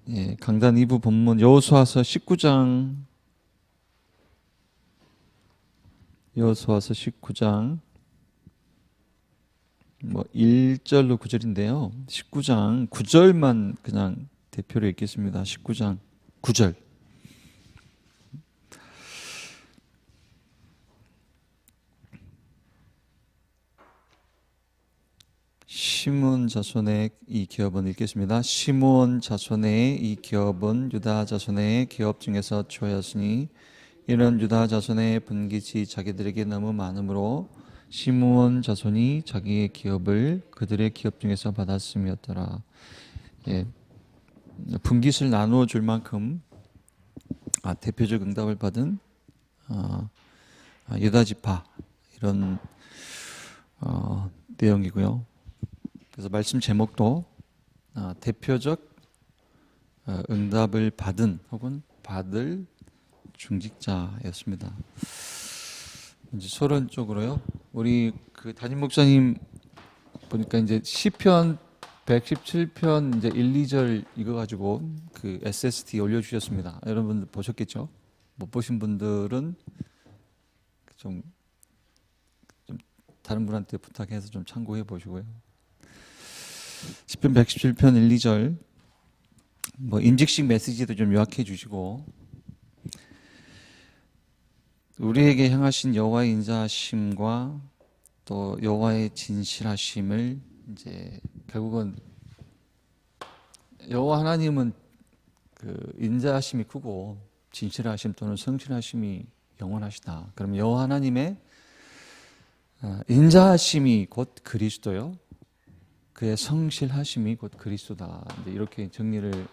강단 2부 본문 여호수아서 19장 여호수아서 19장 1절로 9절인데요. 19장 9절만 그냥 대표로 읽겠습니다. 19장 9절. 시므온 자손의 이 기업은 읽겠습니다. 시므온 자손의 이 기업은 유다 자손의 기업 중에서 좋아였으니 이는 유다 자손의 분깃이 자기들에게 너무 많으므로 시므온 자손이 자기의 기업을 그들의 기업 중에서 받았음이었더라. 분깃을 나누어 줄 만큼 대표적 응답을 받은 유다 지파 이런 내용이고요. 그래서 말씀 제목도 대표적 응답을 받은 혹은 받을 중직자였습니다. 이제 서론적으로요. 우리 그 담임 목사님 보니까 이제 시편 117편 이제 1, 2절 이거 가지고 그 SST 올려주셨습니다. 여러분들 보셨겠죠? 못 보신 분들은 좀 다른 분한테 부탁해서 좀 참고해 보시고요. 시편 117편 1, 2절 인직식 메시지도 좀 요약해 주시고 우리에게 향하신 여호와의 인자하심과 또 여호와의 진실하심을 이제 결국은 여호와 하나님은 그 인자하심이 크고 진실하심 또는 성실하심이 영원하시다. 그럼 여호와 하나님의 인자하심이 곧 그리스도요. 그의 성실하심이 곧 그리스도다. 이렇게 정리를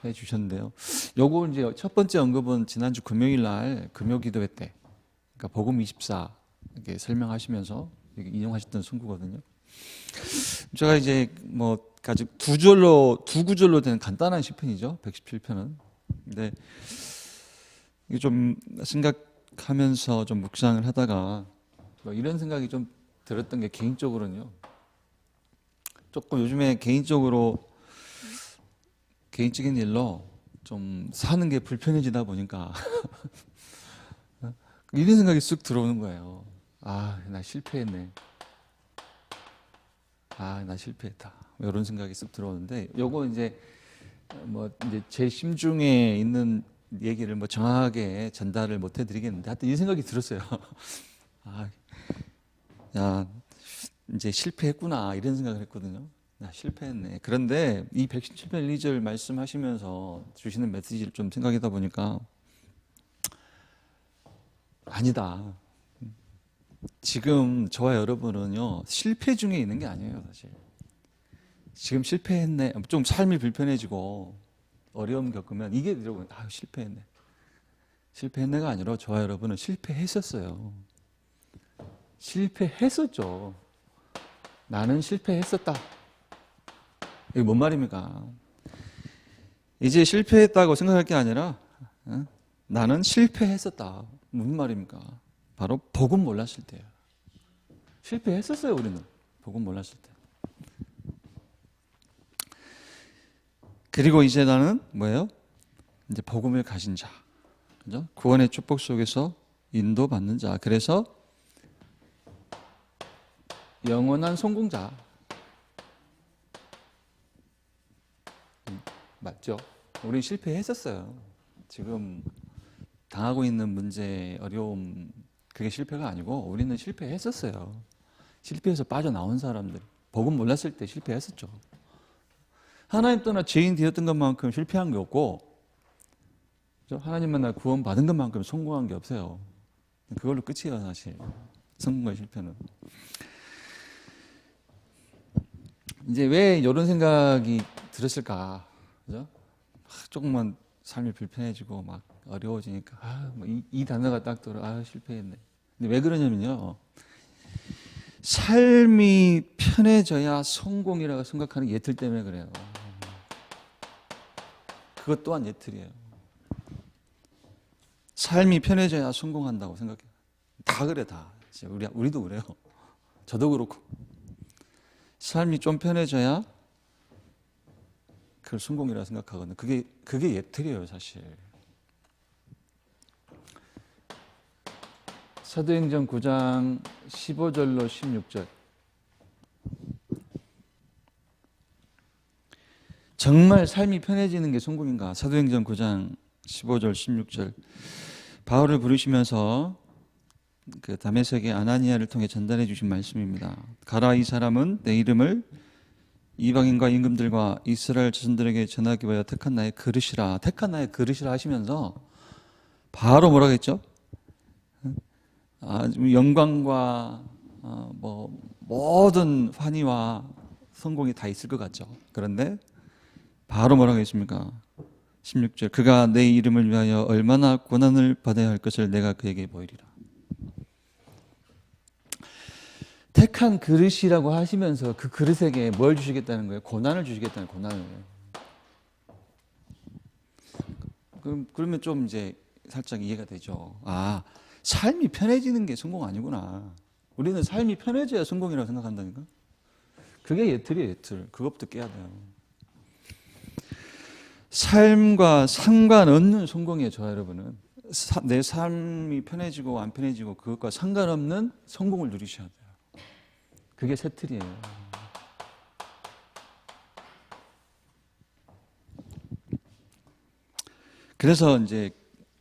해 주셨는데요. 요거 이제 첫 번째 언급은 지난주 금요일 날 금요기도회 때, 그러니까 복음 24 이렇게 설명하시면서 인용하셨던 순구거든요. 제가 이제 아주 두 구절로 된 간단한 시편이죠. 117편은. 근데 이게 좀 생각하면서 좀 묵상을 하다가 이런 생각이 좀 들었던 게 개인적으로는요. 조금 요즘에 개인적인 일로 좀 사는 게 불편해지다 보니까 이런 생각이 쑥 들어오는 거예요. 나 실패했네. 나 실패했다. 이런 생각이 쑥 들어오는데, 요거 이제 제 심중에 있는 얘기를 정확하게 전달을 못 해드리겠는데, 하여튼 이 생각이 들었어요. 이제 실패했구나 이런 생각을 했거든요. 실패했네. 그런데 이 117편 2절 말씀하시면서 주시는 메시지를 좀 생각하다 보니까 아니다. 지금 저와 여러분은요 실패 중에 있는 게 아니에요. 사실 지금 실패했네, 좀 삶이 불편해지고 어려움 겪으면 이게 여러분 실패했네가 아니라 저와 여러분은 실패했었어요. 실패했었죠. 나는 실패했었다. 이게 뭔 말입니까? 이제 실패했다고 생각할 게 아니라 나는 실패했었다. 무슨 말입니까? 바로 복음 몰랐을 때예요. 실패했었어요. 우리는 복음 몰랐을 때. 그리고 이제 나는 뭐예요? 이제 복음을 가진 자, 그죠? 구원의 축복 속에서 인도받는 자. 그래서 영원한 성공자. 맞죠? 우리 실패했었어요. 지금 당하고 있는 문제, 어려움, 그게 실패가 아니고 우리는 실패했었어요. 실패해서 빠져나온 사람들. 복음 몰랐을 때 실패했었죠. 하나님 떠나 죄인 되었던 것만큼 실패한 게 없고, 하나님 만나 구원 받은 것만큼 성공한 게 없어요. 그걸로 끝이에요, 사실. 성공과 실패는. 이제 왜 이런 생각이 들었을까? 그죠? 조금만 삶이 불편해지고 막 어려워지니까 이 단어가 딱 들어. 실패했네. 근데 왜 그러냐면요. 삶이 편해져야 성공이라고 생각하는 예틀 때문에 그래요. 그것 또한 예틀이에요. 삶이 편해져야 성공한다고 생각해요. 다 그래, 다. 우리도 그래요. 저도 그렇고. 삶이 좀 편해져야 그걸 성공이라고 생각하거든요. 그게 예틀이에요, 사실. 사도행전 9장 15절로 16절. 정말 삶이 편해지는 게 성공인가? 사도행전 9장 15절 16절. 바울을 부르시면서 그 다메섹의 아나니아를 통해 전달해 주신 말씀입니다. 가라, 이 사람은 내 이름을 이방인과 임금들과 이스라엘 자손들에게 전하기 위하여 택한 나의 그릇이라. 택한 나의 그릇이라 하시면서 바로 뭐라고 했죠? 영광과 뭐 모든 환희와 성공이 다 있을 것 같죠. 그런데 바로 뭐라고 했습니까? 16절. 그가 내 이름을 위하여 얼마나 고난을 받아야 할 것을 내가 그에게 보이리라. 택한 그릇이라고 하시면서 그 그릇에게 뭘 주시겠다는 거예요? 고난을 주시겠다는 거예요. 고난을. 그러면 좀 이제 살짝 이해가 되죠. 아, 삶이 편해지는 게 성공 아니구나. 우리는 삶이 편해져야 성공이라고 생각한다니까. 그게 예틀이에요, 예틀. 그것부터 깨야 돼요. 삶과 상관없는 성공이에요, 저 여러분은. 내 삶이 편해지고 안 편해지고 그것과 상관없는 성공을 누리셔야 돼요. 그게 새 틀이에요. 그래서 이제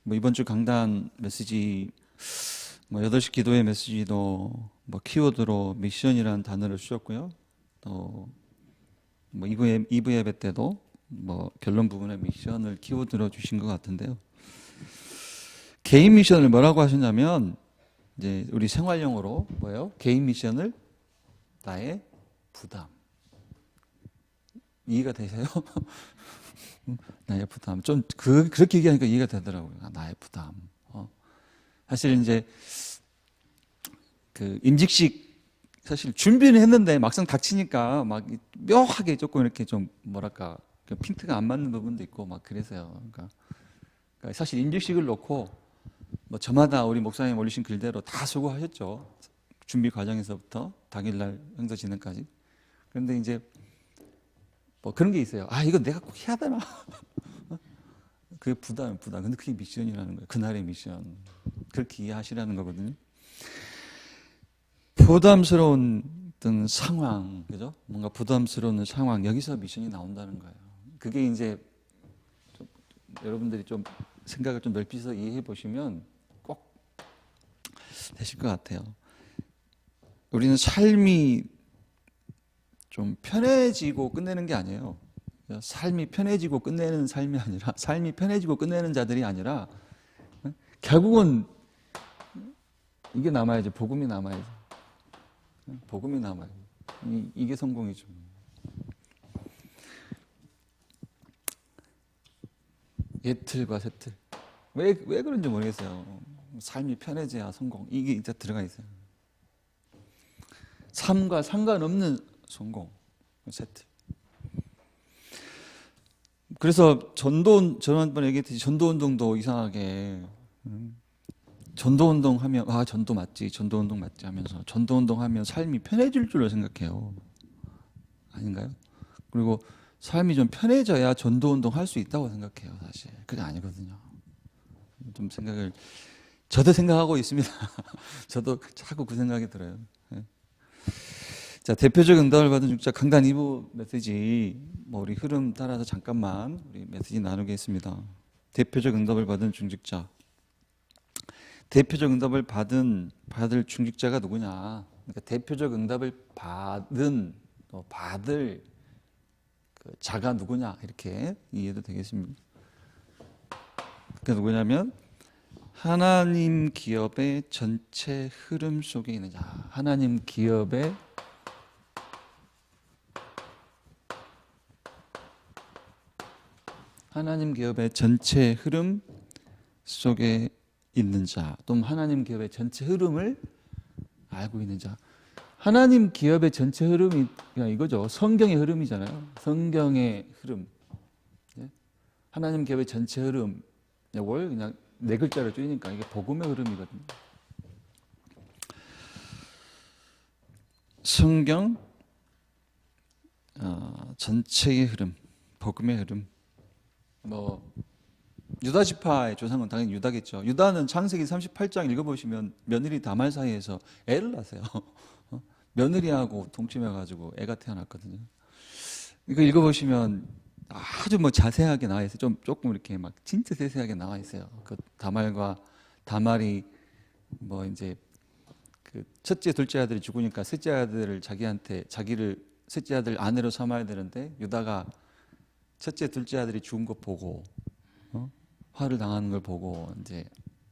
뭐 이번 주 강단 메시지, 뭐 8시 기도의 메시지도 뭐 키워드로 미션이라는 단어를 쓰셨고요. 또 뭐 2부 예배 때도 뭐 결론 부분에 미션을 키워드로 주신 것 같은데요. 개인 미션을 뭐라고 하셨냐면, 이제 우리 생활용어로 뭐예요? 개인 미션을 나의 부담. 이해가 되세요? 나의 부담. 좀 그렇게 얘기하니까 이해가 되더라고요. 나의 부담. 사실 이제 그 임직식 사실 준비는 했는데 막상 닥치니까 막 묘하게 조금 이렇게 좀 뭐랄까 핀트가 안 맞는 부분도 있고 막 그래서요. 그러니까 사실 임직식을 놓고 뭐 저마다 우리 목사님 올리신 글대로 다 수고하셨죠. 준비 과정에서부터 당일날 행사 진행까지. 그런데 이제 뭐 그런 게 있어요. 아, 이거 내가 꼭 해야 되나? 그게 부담. 근데 그게 미션이라는 거예요. 그날의 미션. 그렇게 이해하시라는 거거든요. 부담스러운 어떤 상황, 그죠? 뭔가 부담스러운 상황, 여기서 미션이 나온다는 거예요. 그게 이제 좀 여러분들이 좀 생각을 좀 넓히서 이해해 보시면 꼭 되실 것 같아요. 우리는 삶이 좀 편해지고 끝내는 게 아니에요. 삶이 편해지고 끝내는 삶이 아니라, 삶이 편해지고 끝내는 자들이 아니라, 결국은 이게 남아야죠. 복음이 남아야죠. 복음이 남아요. 이게 성공이죠. 예틀과 새틀. 왜 그런지 모르겠어요. 삶이 편해져야 성공. 이게 진짜 들어가 있어요. 삶과 상관없는 성공. 새틀. 그래서 저번에 얘기했듯이 전도운동도 이상하게 전도운동 하면 전도 맞지 하면서 전도운동 하면 삶이 편해질 줄로 생각해요. 아닌가요? 그리고 삶이 좀 편해져야 전도운동 할 수 있다고 생각해요. 사실 그게 아니거든요. 좀 저도 생각하고 있습니다. 저도 자꾸 그 생각이 들어요. 자, 대표적 응답을 받은 중직자 강단 2부 메시지, 뭐 우리 흐름 따라서 잠깐만 우리 메시지 나누겠습니다. 대표적 응답을 받은 중직자. 대표적 응답을 받을 중직자가 누구냐? 그러니까 대표적 응답을 받을 그 자가 누구냐? 이렇게 이해도 되겠습니다. 그게 누구냐면 하나님 기업의 전체 흐름 속에 있는 자. 하나님 기업의 전체 흐름 속에 있는 자, 또는 하나님 기업의 전체 흐름을 알고 있는 자. 하나님 기업의 전체 흐름이 그냥 이거죠. 성경의 흐름이잖아요. 성경의 흐름. 하나님 기업의 전체 흐름. 이걸 그냥 4글자로 줄이니까 이게 복음의 흐름이거든요. 성경 전체의 흐름. 복음의 흐름. 유다 지파의 조상은 당연히 유다겠죠. 유다는 창세기 38장 읽어보시면 며느리 다말 사이에서 애를 낳으세요. 며느리하고 동침해가지고 애가 태어났거든요. 이거 읽어보시면 아주 자세하게 나와 있어요. 조금 이렇게 막 진짜 세세하게 나와 있어요. 그 다말과 다말이 이제 그 첫째, 둘째 아들이 죽으니까 셋째 아들을 자기를 셋째 아들 아내로 삼아야 되는데 유다가 첫째, 둘째 아들이 죽은 거 보고 화를 당하는 걸 보고 이제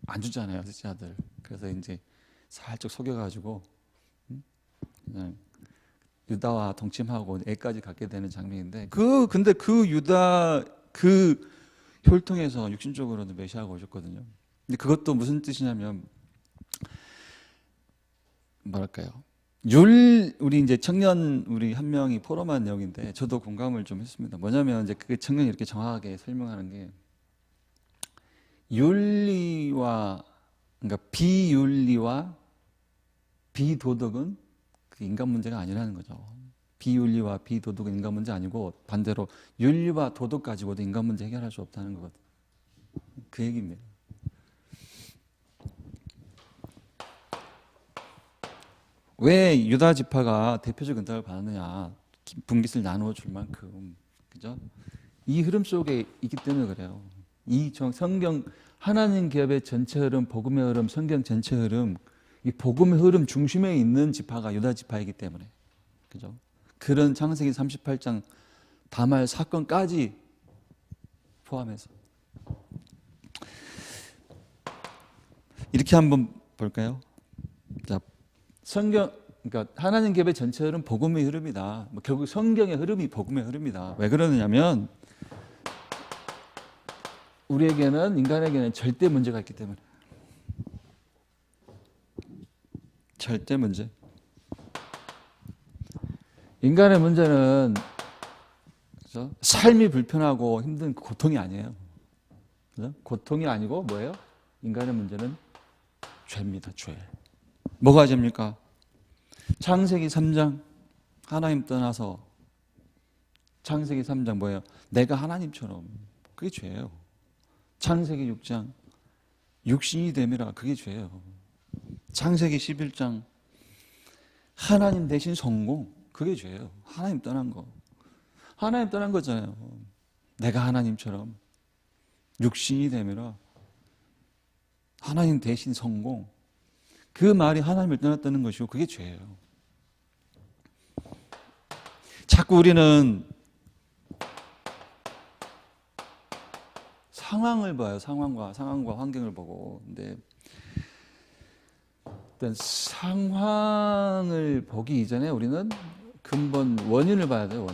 안 주잖아요, 셋째 아들. 그래서 이제 살짝 속여가지고 그냥 유다와 동침하고 애까지 갖게 되는 장면인데 근데 그 유다 그 혈통에서 육신적으로도 메시아가 오셨거든요. 근데 그것도 무슨 뜻이냐면 뭐랄까요? 우리 이제 청년 우리 한 명이 포럼한 내용인데 저도 공감을 좀 했습니다. 뭐냐면 이제 그 청년이 이렇게 정확하게 설명하는 게 윤리와 그러니까 비윤리와 비도덕은 그 인간 문제가 아니라는 거죠. 비윤리와 비도덕은 인간 문제 아니고 반대로 윤리와 도덕 가지고도 인간 문제 해결할 수 없다는 거거든요. 그 얘기입니다. 왜 유다 지파가 대표적 은탁을 받았느냐? 분깃을 나누어 줄 만큼, 그죠? 이 흐름 속에 있기 때문에 그래요. 이 성경 하나님 기업의 전체 흐름, 복음의 흐름, 성경 전체 흐름, 이 복음의 흐름 중심에 있는 지파가 유다 지파이기 때문에, 그죠? 그런 창세기 38장 다말 사건까지 포함해서 이렇게 한번 볼까요? 자, 그러니까 하나님 기업의 전체 흐름 복음의 흐름이다. 결국 성경의 흐름이 복음의 흐름이다. 왜 그러느냐면 인간에게는 절대 문제가 있기 때문에. 절대 문제. 인간의 문제는 그렇죠? 삶이 불편하고 힘든 고통이 아니에요. 그렇죠? 고통이 아니고 뭐예요? 인간의 문제는 죄입니다. 죄. 뭐가 죄입니까? 창세기 3장 하나님 떠나서 창세기 3장 뭐예요? 내가 하나님처럼. 그게 죄예요. 창세기 6장 육신이 됨이라. 그게 죄예요. 창세기 11장 하나님 대신 성공. 그게 죄예요. 하나님 떠난 거. 하나님 떠난 거잖아요. 내가 하나님처럼 육신이 됨이라. 하나님 대신 성공. 그 말이 하나님을 떠났다는 것이고 그게 죄예요. 자꾸 우리는 상황을 봐요. 상황과 환경을 보고. 근데 일단 상황을 보기 이전에 우리는 근본 원인을 봐야 돼요.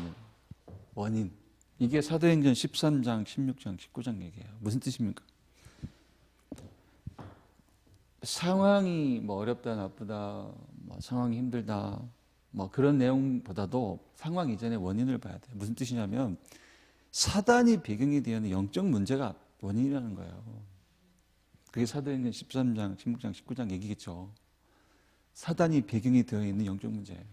원인. 이게 사도행전 13장, 16장, 19장 얘기예요. 무슨 뜻입니까? 상황이 어렵다, 나쁘다, 상황이 힘들다, 그런 내용보다도 상황 이전에 원인을 봐야 돼요. 무슨 뜻이냐면 사단이 배경이 되어 있는 영적 문제가 원인이라는 거예요. 그게 사도행전 13장, 16장, 19장 얘기겠죠. 사단이 배경이 되어 있는 영적 문제예요.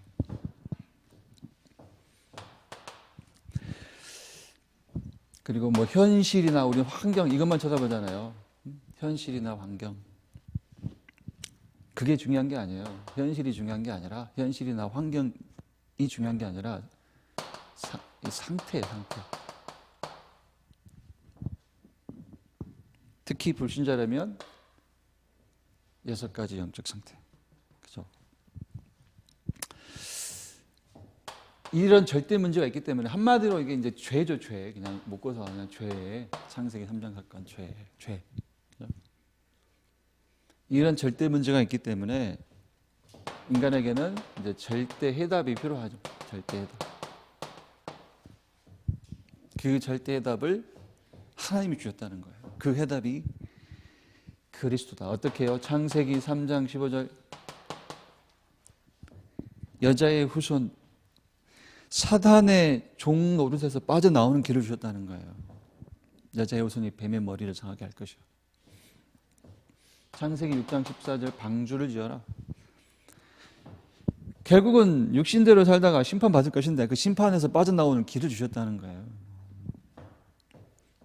그리고 현실이나 우리 환경 이것만 쳐다보잖아요. 현실이나 환경. 그게 중요한 게 아니에요. 현실이 중요한 게 아니라 현실이나 환경이 중요한 게 아니라 상태예요. 상태. 특히 불신자라면 6가지 영적 상태. 그죠? 이런 절대 문제가 있기 때문에 한마디로 이게 이제 죄죠, 죄. 그냥 묶어서 그냥 죄. 창세기 3장 사건 죄. 그죠? 이런 절대 문제가 있기 때문에 인간에게는 이제 절대 해답이 필요하죠. 절대 해답. 그 절대 해답을 하나님이 주셨다는 거예요. 그 해답이 그리스도다. 어떻게 해요? 창세기 3장 15절 여자의 후손 사단의 종 노릇에서 빠져나오는 길을 주셨다는 거예요. 여자의 후손이 뱀의 머리를 상하게 할 것이요. 창세기 6장 14절 방주를 지어라. 결국은 육신대로 살다가 심판받을 것인데 그 심판에서 빠져나오는 길을 주셨다는 거예요.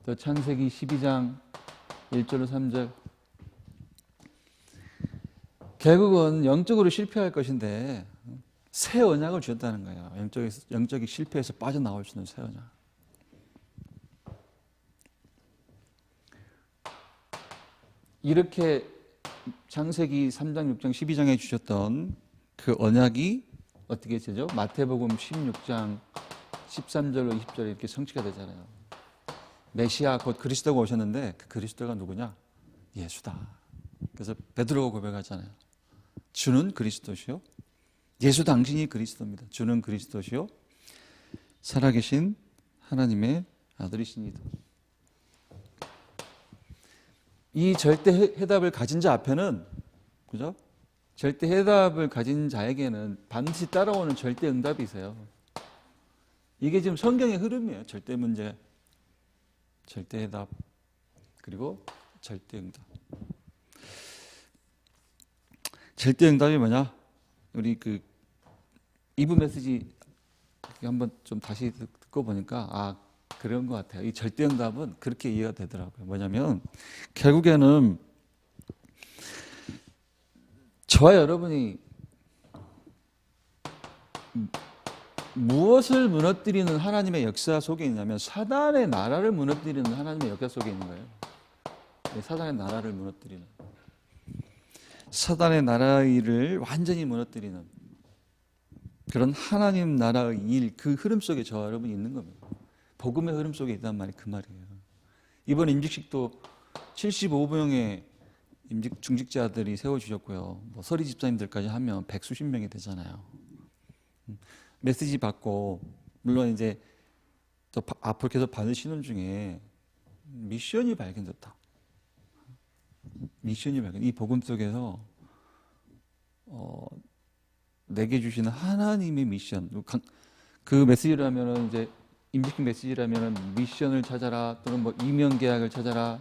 또 창세기 12장 1절로 3절. 결국은 영적으로 실패할 것인데 새 언약을 주셨다는 거예요. 영적인 실패에서 빠져나올 수 있는 새 언약. 이렇게 창세기 3장, 6장, 12장에 주셨던 그 언약이 어떻게 되죠? 마태복음 16장 13절로 20절에 이렇게 성취가 되잖아요. 메시아 곧 그리스도가 오셨는데 그 그리스도가 누구냐? 예수다. 그래서 베드로가 고백하잖아요. 주는 그리스도시요. 예수 당신이 그리스도입니다. 주는 그리스도시요. 살아계신 하나님의 아들이십니다. 이 절대 해답을 가진 자 앞에는, 그죠? 절대 해답을 가진 자에게는 반드시 따라오는 절대 응답이 있어요. 이게 지금 성경의 흐름이에요. 절대 문제, 절대 해답, 그리고 절대 응답. 절대 응답이 뭐냐? 우리 그 2부 메시지 한번 좀 다시 듣고 보니까 그런 것 같아요. 이 절대 응답은 그렇게 이해가 되더라고요. 뭐냐면 결국에는 저와 여러분이 무엇을 무너뜨리는 하나님의 역사 속에 있냐면 사단의 나라를 무너뜨리는 하나님의 역사 속에 있는 거예요. 사단의 나라를 무너뜨리는, 사단의 나라를 완전히 무너뜨리는 그런 하나님 나라의 일, 그 흐름 속에 저와 여러분이 있는 겁니다. 복음의 흐름 속에 있단 말이 그 말이에요. 이번 임직식도 75명의 중직자들이 세워주셨고요. 뭐 서리 집사님들까지 하면 100수십 명이 되잖아요. 메시지 받고 물론 이제 또 앞으로 계속 받으시는 중에 미션이 발견됐다. 미션이 발견. 이 복음 속에서 내게 주시는 하나님의 미션. 그 메시지라면은 이제 임직식 메시지라면은 미션을 찾아라, 또는 뭐 이명 계약을 찾아라,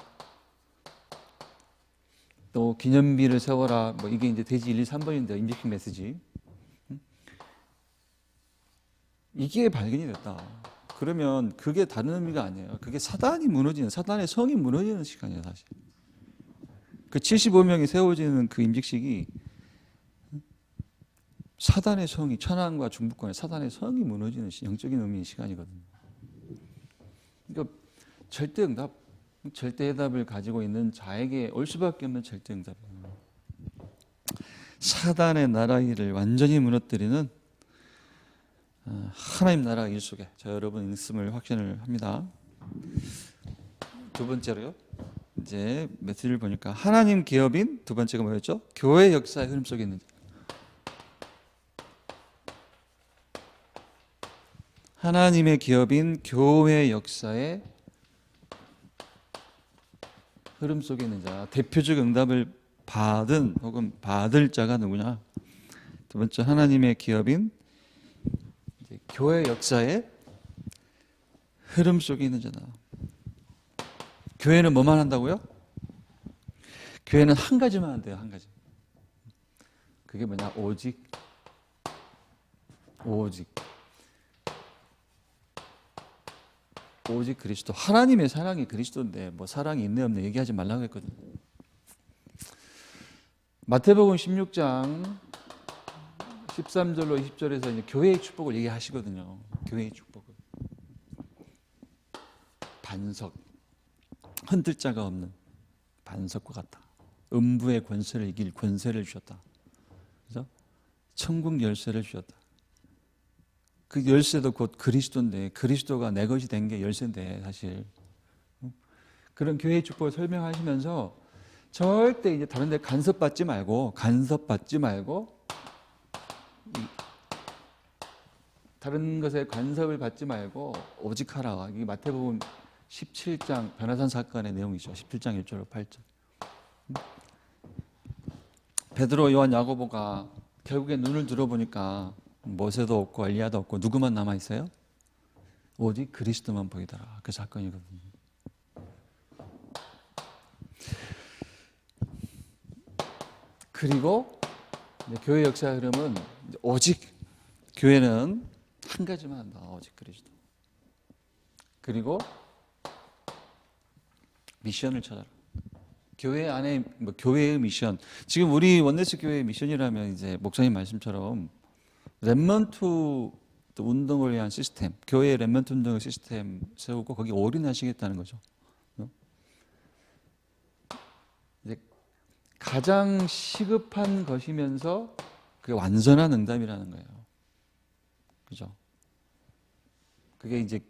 또 기념비를 세워라. 뭐 이게 이제 대지 1, 2, 3번인데 임직식 메시지. 이게 발견이 됐다. 그러면 그게 다른 의미가 아니에요. 그게 사단이 무너지는, 사단의 성이 무너지는 시간이에요, 사실. 그 75명이 세워지는 그 임직식이 사단의 성이, 천안과 중부권의 사단의 성이 무너지는 영적인 의미의 시간이거든요. 그러니까 절대 응답, 절대 해답을 가지고 있는 자에게 올 수밖에 없는 절대 응답이에요. 사단의 나라 일을 완전히 무너뜨리는 하나님 나라 일 속에 저 여러분 있음을 확신을 합니다. 두 번째로요, 이제 메시지를 보니까 하나님 기업인 두 번째가 뭐였죠? 교회 역사의 흐름 속에 있는, 하나님의 기업인 교회 역사의 흐름 속에 있는 자, 대표적 응답을 받은 혹은 받을 자가 누구냐? 두 번째, 하나님의 기업인 교회 역사의 흐름 속에 있는 자다. 교회는 뭐만 한다고요? 교회는 한 가지만 한대요. 한 가지. 그게 뭐냐? 오직 그리스도. 하나님의 사랑이 그리스도인데 뭐 사랑이 있네 없네 얘기하지 말라고 했거든요. 마태복음 16장 13절로 20절에서 이제 교회의 축복을 얘기하시거든요. 교회의 축복을. 반석, 흔들 자가 없는 반석과 같다. 음부의 권세를 이길 권세를 주셨다. 그래서 천국 열쇠를 주셨다. 그 열쇠도 곧 그리스도인데, 그리스도가 내 것이 된 게 열쇠인데 사실 그런 교회의 축복을 설명하시면서 절대 이제 다른 데 간섭받지 말고 다른 것에 간섭을 받지 말고 오직 하라. 이게 마태복음 17장 변화산 사건의 내용이죠. 17장 1절로 8절. 베드로, 요한, 야고보가 결국에 눈을 들어보니까 모세도 없고 엘리야도 없고 누구만 남아 있어요? 오직 그리스도만 보이더라. 그 사건이거든요. 그리고 교회 역사의 흐름은 오직 교회는 한 가지만 한다. 오직 그리스도. 그리고 미션을 찾아라. 교회 안에 뭐 교회의 미션. 지금 우리 원네스 교회의 미션이라면 이제 목사님 말씀처럼 렘넌트 운동을 위한 시스템, 교회의 렘넌트 운동의 시스템 세우고 거기 올인하시겠다는 거죠. 이제 가장 시급한 것이면서 그게 완전한 응답이라는 거예요. 그죠? 그게 이제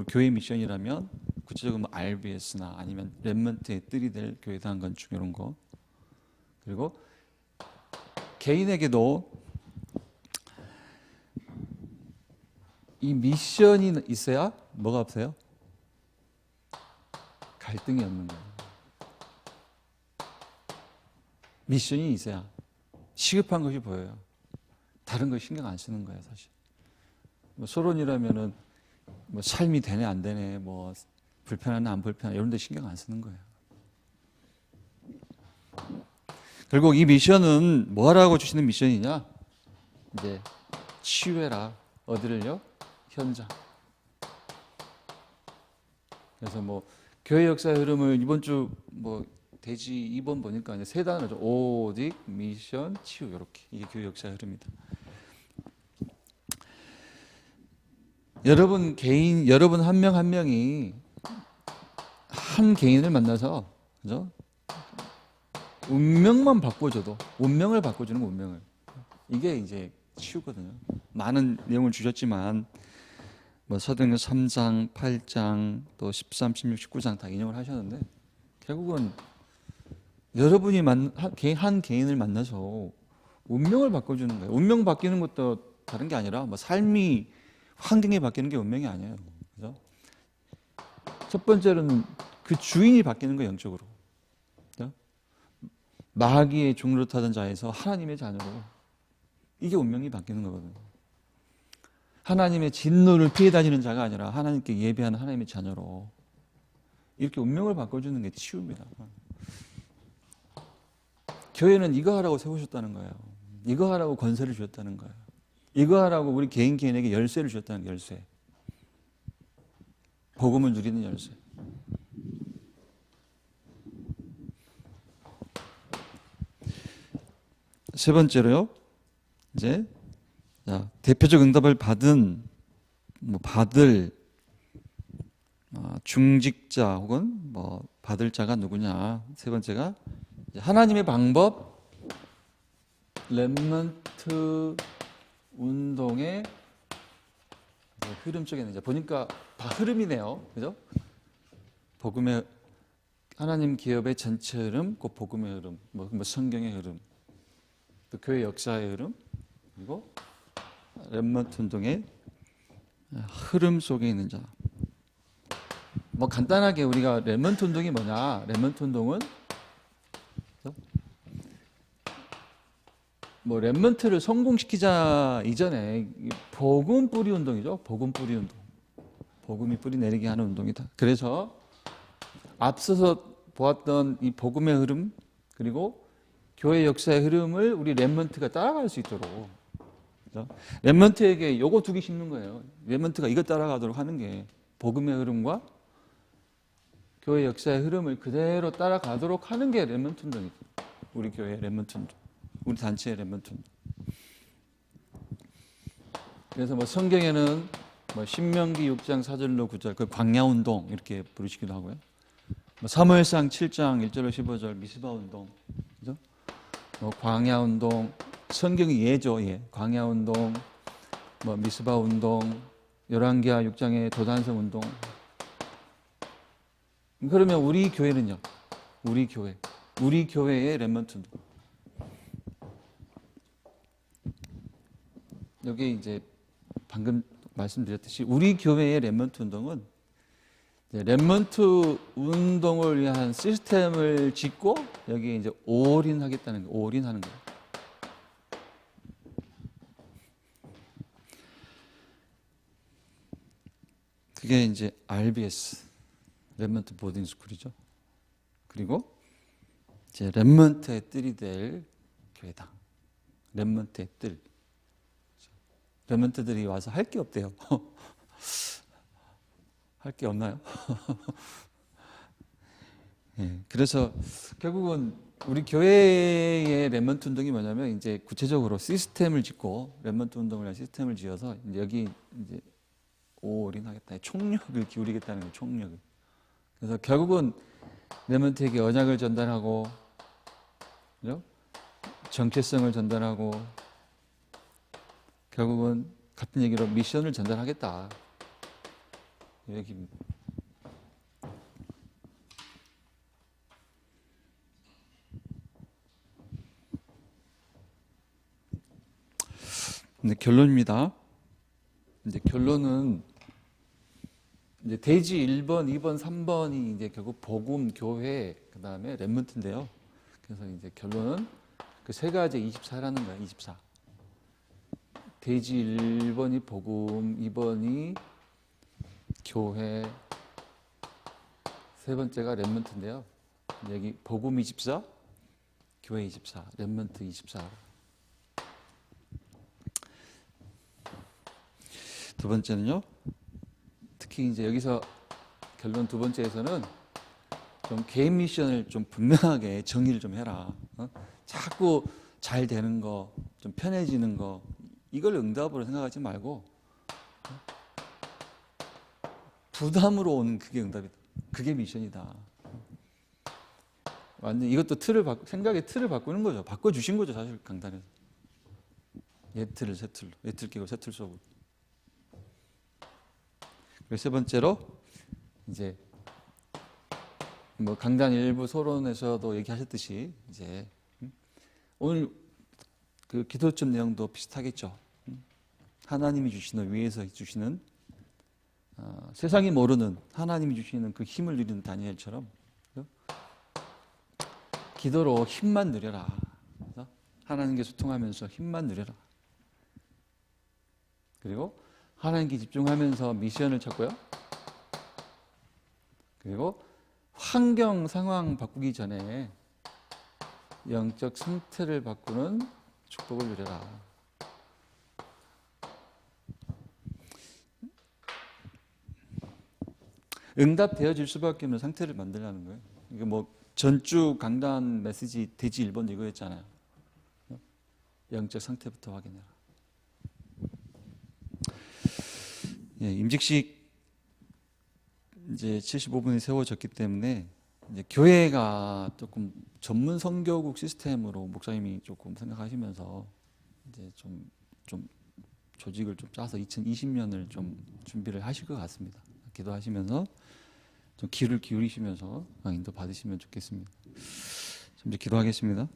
교회 미션이라면 구체적으로 뭐 RBS나 아니면 렘넌트의 뜰이 될 교회당 건축 이런 거. 그리고 개인에게도 이 미션이 있어야 뭐가 없어요? 갈등이 없는 거예요. 미션이 있어야 시급한 것이 보여요. 다른 거 신경 안 쓰는 거예요, 사실. 뭐 소론이라면은 뭐 삶이 되네 안 되네, 뭐 불편하네 안 불편하네 이런 데 신경 안 쓰는 거예요. 결국 이 미션은 뭐 하라고 주시는 미션이냐? 이제 치유해라. 어디를요? 현장. 그래서 뭐 교회 역사의 흐름을 이번 주 뭐 대지 2번 보니까 이제 세 단어죠. 오직, 미션, 치유 이렇게. 이게 교회 역사의 흐름이다. 여러분 개인, 여러분 한 명 한 명이 한 개인을 만나서, 그죠? 운명만 바꿔줘도, 운명을 바꿔주는 거, 운명을. 이게 이제 치유거든요. 많은 내용을 주셨지만, 뭐 사도행전 3장, 8장, 또 13, 16, 19장 다 인용을 하셨는데, 결국은 여러분이 한 개인을 만나서 운명을 바꿔주는 거예요. 운명 바뀌는 것도 다른 게 아니라, 뭐 삶이, 환경이 바뀌는 게 운명이 아니에요. 그죠? 첫 번째로는 그 주인이 바뀌는 거예요, 영적으로. 그죠? 마귀의 종으로 타던 자에서 하나님의 자녀로. 이게 운명이 바뀌는 거거든요. 하나님의 진노를 피해 다니는 자가 아니라 하나님께 예배하는 하나님의 자녀로. 이렇게 운명을 바꿔주는 게 치유입니다. 교회는 이거 하라고 세우셨다는 거예요. 이거 하라고 권세를 주셨다는 거예요. 이거 하라고 우리 개인에게 열쇠를 주셨다는 거예요. 열쇠. 복음을 누리는 열쇠. 세 번째로요. 이제 대표적 응답을 받을 중직자 혹은 뭐 받을 자가 누구냐. 세 번째가 하나님의 방법, 렘넌트 운동의 흐름 쪽에는 이제 보니까 다 흐름이네요. 그죠? 복음의 하나님 기업의 전체 흐름, 그 복음의 흐름, 뭐 성경의 흐름, 또 교회 역사의 흐름, 그리고 렘넌트 운동의 흐름 속에 있는 자. 뭐 간단하게 우리가 렘넌트 운동이 뭐냐? 렘넌트 운동은 뭐 렘넌트를 성공시키자 이전에 복음 뿌리 운동이죠. 복음 뿌리 운동. 복음이 뿌리 내리게 하는 운동이다. 그래서 앞서서 보았던 이 복음의 흐름 그리고 교회 역사의 흐름을 우리 렘넌트가 따라갈 수 있도록, 그렇죠? 렘넌트에게 요거 두 개 심는 거예요. 렘넌트가 이거 따라가도록 하는 게 복음의 흐름과 교회 역사의 흐름을 그대로 따라가도록 하는 게 렘넌트 운동이죠. 우리 교회 렘넌트 운동, 우리 단체의 렘넌트 운동. 그래서 뭐 성경에는 뭐 신명기 6장 4절로 9절 그 광야 운동 이렇게 부르시기도 하고요. 뭐 사무엘상 7장 1절로 15절 미스바 운동, 그죠? 뭐 광야 운동, 성경이 예죠, 예. 광야 운동, 뭐 미스바 운동, 열왕기하 6장의 도단성 운동. 그러면 우리 교회는요? 우리 교회의 렘넌트 운동. 여기 이제 방금 말씀드렸듯이 우리 교회의 렘넌트 운동은 렘넌트 운동을 위한 시스템을 짓고 여기 이제 올인하겠다는 거예요. 올인하는 거예요. 그게 이제 RBS, 렘넌트 보딩 스쿨이죠. 그리고 이제 렘넌트의 뜰이 될 교회당. 렘넌트의 뜰. 렘넌트들이 와서 할 게 없대요. 할 게 없나요? 그래서 결국은 우리 교회의 렘넌트 운동이 뭐냐면 이제 구체적으로 시스템을 짓고 렘넌트 운동을 위한 시스템을 지어서 이제 여기 이제 올인하겠다, 총력을 기울이겠다는 거예요. 총력을. 그래서 결국은 렘넌트에게 언약을 전달하고, 그죠? 정체성을 전달하고, 결국은 같은 얘기로 미션을 전달하겠다. 이 얘기입니다. 근데 결론입니다. 이제 결론은 이제 대지 1번, 2번, 3번이 이제 결국 복음, 교회, 그 다음에 렘넌트인데요. 그래서 이제 결론은 그 세 가지 24라는 거예요. 24. 대지 1번이 복음, 2번이 교회, 세 번째가 렘넌트인데요. 여기 복음 24, 교회 24, 렘넌트 24. 두 번째는요. 특히 이제 여기서 결론 두 번째에서는 좀 개인 미션을 좀 분명하게 정의를 좀 해라. 자꾸 잘 되는 거, 좀 편해지는 거, 이걸 응답으로 생각하지 말고 부담으로 오는 그게 응답이다. 그게 미션이다. 완전 이것도 생각의 틀을 바꾸는 거죠. 바꿔주신 거죠, 사실 강단에서. 옛 틀을 새 틀로, 옛 틀 끼고 새 틀 속으로. 세 번째로 이제 뭐 강단 일부 소론에서도 얘기하셨듯이 이제 오늘 그 기도점 내용도 비슷하겠죠. 하나님이 주시는, 위에서 주시는 세상이 모르는 하나님이 주시는 그 힘을 누리는 다니엘처럼 기도로 힘만 누려라. 하나님께 소통하면서 힘만 누려라. 그리고 하나님께 집중하면서 미션을 찾고요. 그리고 환경, 상황 바꾸기 전에 영적 상태를 바꾸는 축복을 누려라. 응답되어질 수밖에 없는 상태를 만들라는 거예요. 이게 뭐 전주 강단 메시지 대지 1번 이거였잖아요. 영적 상태부터 확인해라. 임직식 이제 75분이 세워졌기 때문에 이제 교회가 조금 전문 선교국 시스템으로 목사님이 조금 생각하시면서 이제 좀 조직을 좀 짜서 2020년을 좀 준비를 하실 것 같습니다. 기도하시면서 좀 귀를 기울이시면서 인도 받으시면 좋겠습니다. 좀 이제 기도하겠습니다.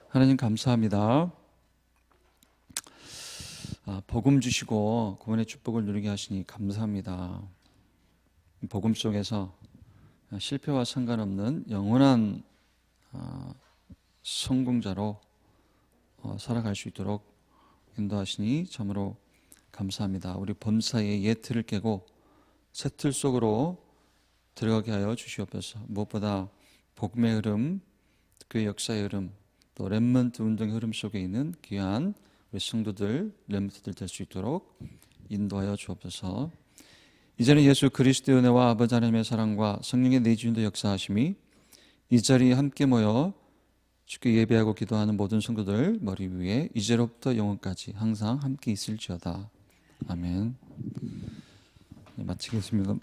하나님 감사합니다. 복음 주시고 구원의 축복을 누리게 하시니 감사합니다. 복음 속에서 실패와 상관없는 영원한 성공자로 살아갈 수 있도록 인도하시니 참으로 감사합니다. 우리 범사의 옛 틀을 깨고 새 틀 속으로 들어가게 하여 주시옵소서. 무엇보다 복음의 흐름, 교회 역사의 흐름, 또 렘넌트 운동의 흐름 속에 있는 귀한 우리 성도들, 렘넌트들 될 수 있도록 인도하여 주옵소서. 이제는 예수 그리스도의 은혜와 아버지 하나님의 사랑과 성령의 내주인도 역사하심이 이 자리에 함께 모여 주께 예배하고 기도하는 모든 성도들 머리 위에 이제로부터 영원까지 항상 함께 있을지어다. 아멘. 마치겠습니다.